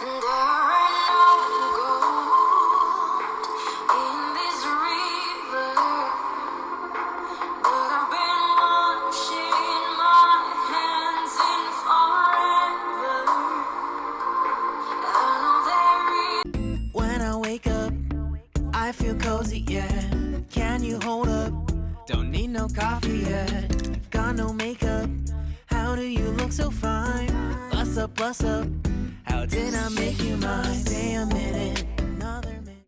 When I wake up, I feel cozy, yeah. Can you hold up? Don't need no coffee yet. Got no makeup. How do you look so fine? Bust up, bust up. How did I make you mine? Stay a minute, another minute.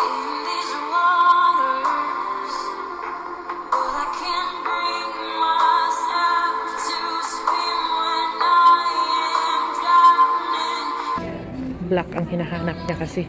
In these waters, but I can't bring myself to swim when I am drowning. Black ang hinahanap niya kasi.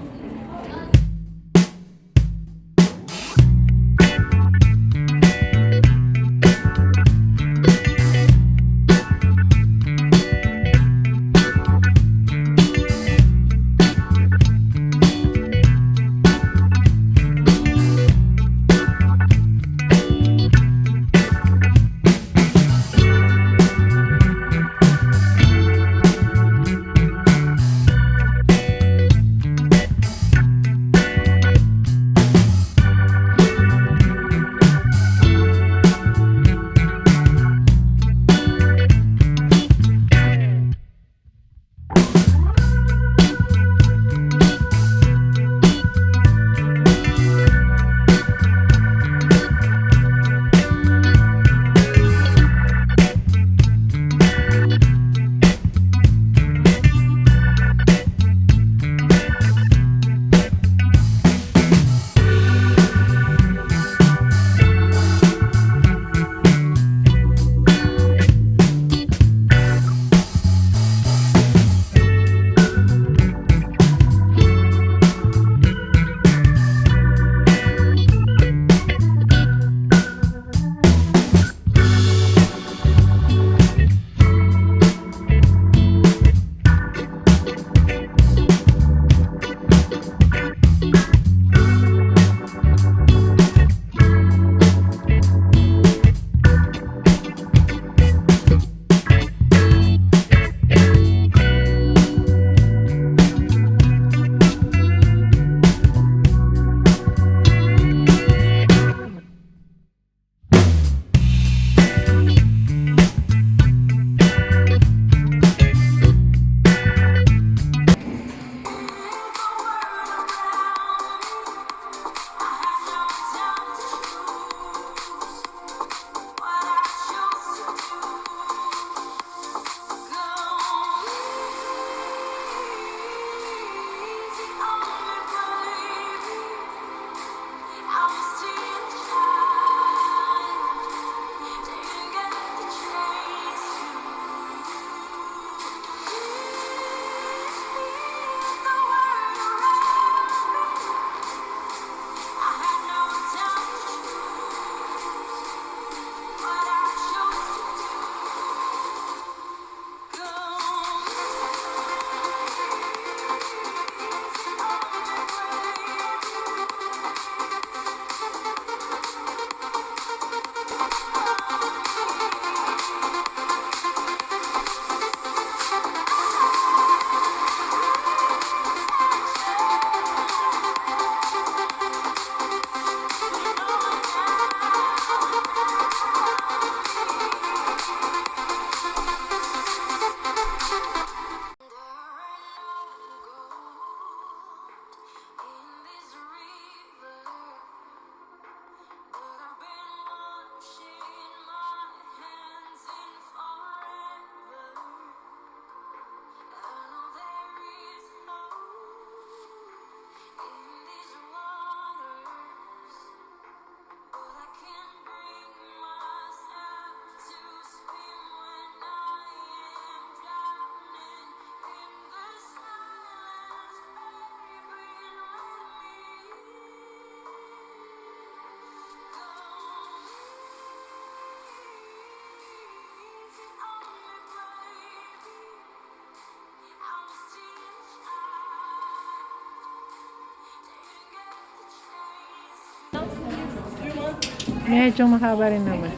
Medyo mahaba rin naman.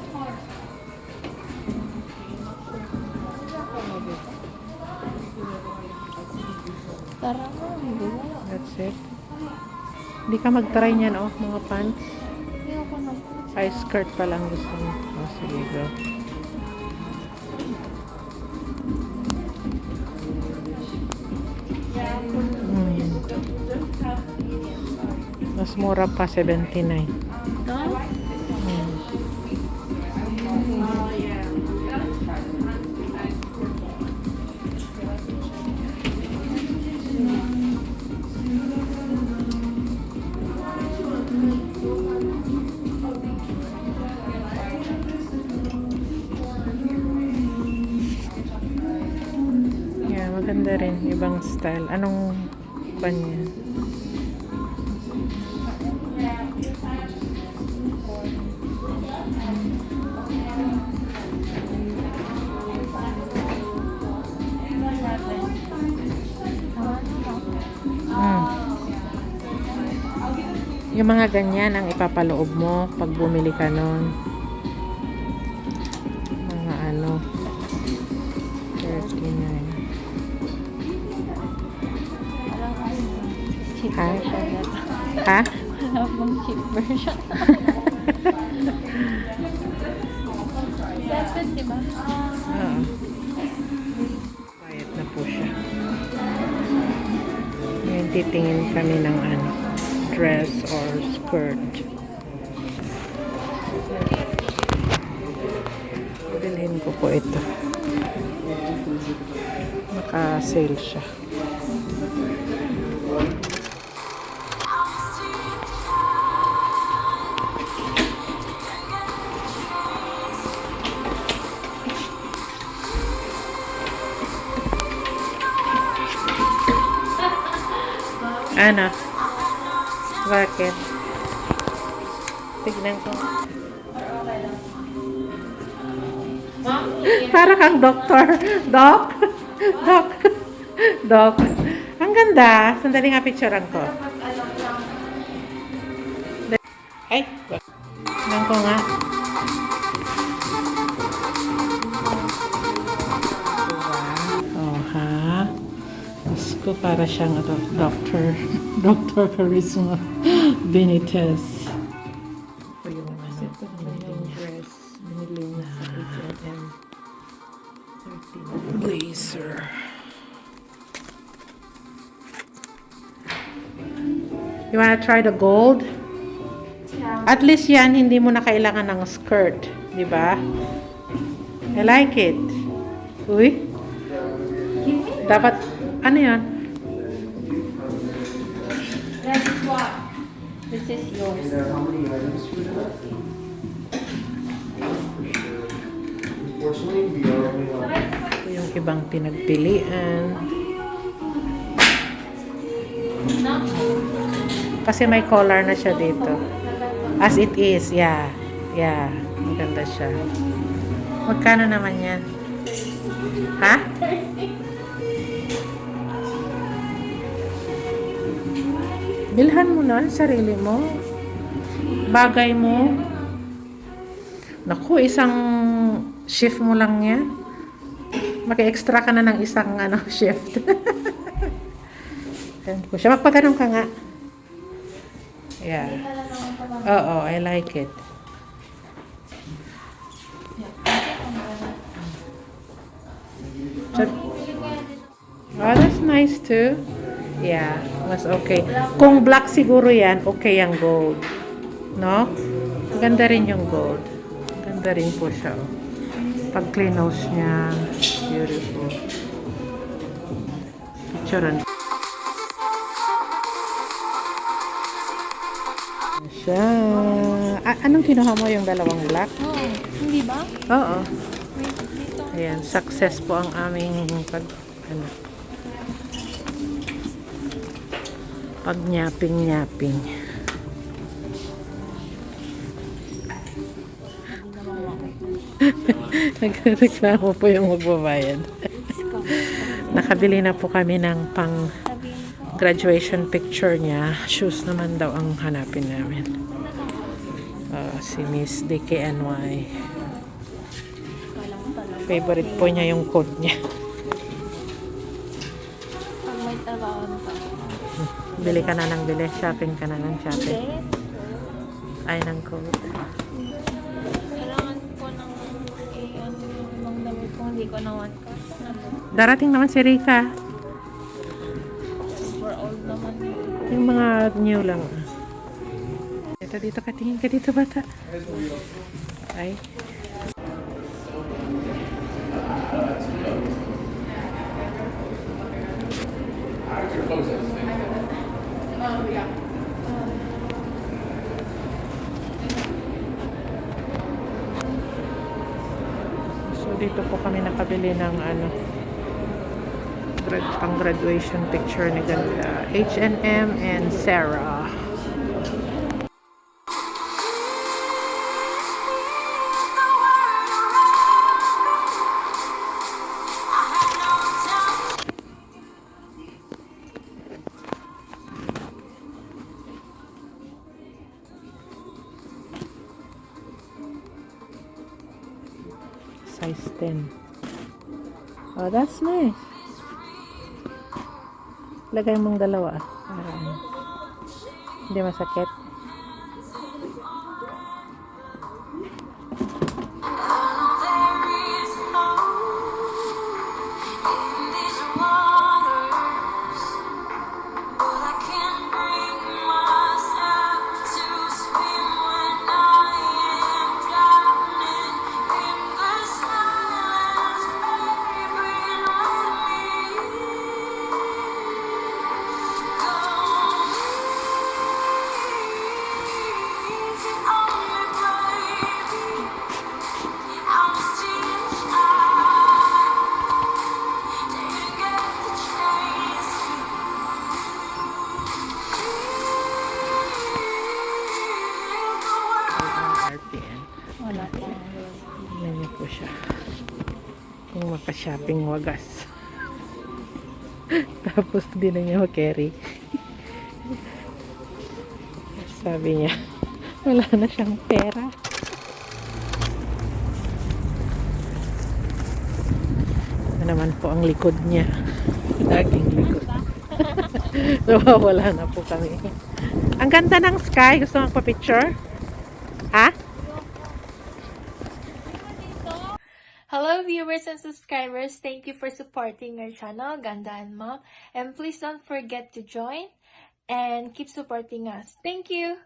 Tara na, hindi wala. That's it. Hindi ka mag-try niyan, oh, mga pants. Ayoko na. Ay, skirt pa lang gusto mo. Oh, sige, go. Mas mura pa, 79. No? Yeah, maganda rin. Ibang style. Anong kanya? Yung mga ganyan ang ipapaloob mo pag bumili ka nun. Mga ano, 39. Cheap Ha? version na. Ha? Wala pang cheap version. 7, diba? Oo. Bayad na po siya. Ngayon titingin kami ng ano, dress or skirt. Bilhin ko po ito. Naka-sale siya. Ano? Bakit? Tignan ko. Para kang doktor. Doc? Doc? Doc? Ang ganda. Sandali nga picturean ko. Ay! Tignan ko nga. Oh, ha? Diyos ko, para siyang doctor. Dr. Charisma Benitez. Ito yung ano, yung dress. Binili na sa H&M. 13. Blazer. You wanna try the gold? At least yan, hindi mo na kailangan ng skirt. Diba? I like it. Uy. Dapat, ano yan? Let's swap. This is yours. Ito yung ibang pinagpilian. Kasi may collar na siya dito. As it is, yeah. Yeah, maganda siya. Magkano naman yan? Ha? Bilhan mo na sarili mo. Bagay mo. Naku, isang shift mo lang yan. Maki-extra ka na ng isang ano, shift. Ayan po siya. Magpagano'n ka nga. Yeah. Oo, I like it. Oh, that's nice too. Yeah, mas okay. Kung black siguro yan, okay yung gold. No? Maganda rin yung gold. Maganda rin po siya. Oh. Pag clean nose niya, beautiful. Picturean. Siya. Anong kinuha mo yung dalawang black? Oh, hindi ba? Oo. Wait, dito. Ayan, success po ang aming pag-nyapping. Nagreklamo po yung magbabayad. Nakabili na po kami ng pang graduation picture niya. Shoes naman daw ang hanapin namin. Si Miss DKNY. Favorite po niya yung code niya. Pag may Trabaho na pa. Bili ka na ng bili. Shopping ka na ng shopping. Hindi. Ay, ng coat. Kailangan ko ng ibang damit ko. Hindi ko nawan ka. Darating naman si Rika. For old naman yun. Yung mga new lang. Dito ka. Tingin ka dito, bata. Ay. So, dito po kami nakabili ng pang graduation picture ni Ganda. H&M and Sarah. Size 10. Oh, that's nice. Lagay mong dalawa. Hindi masakit. RPN. Wala po. Yan niyo po siya. Kung maka-shopping wagas. Tapos hindi na niya ma-carry. Sabi niya, wala na siyang pera. Ito naman po ang likod niya. Laging likod. Wala na po kami. Ang ganda ng sky. Gusto mong pa-picture? Ha? Hello viewers and subscribers, thank you for supporting our channel, Ganda&Mom. And please don't forget to join and keep supporting us. Thank you!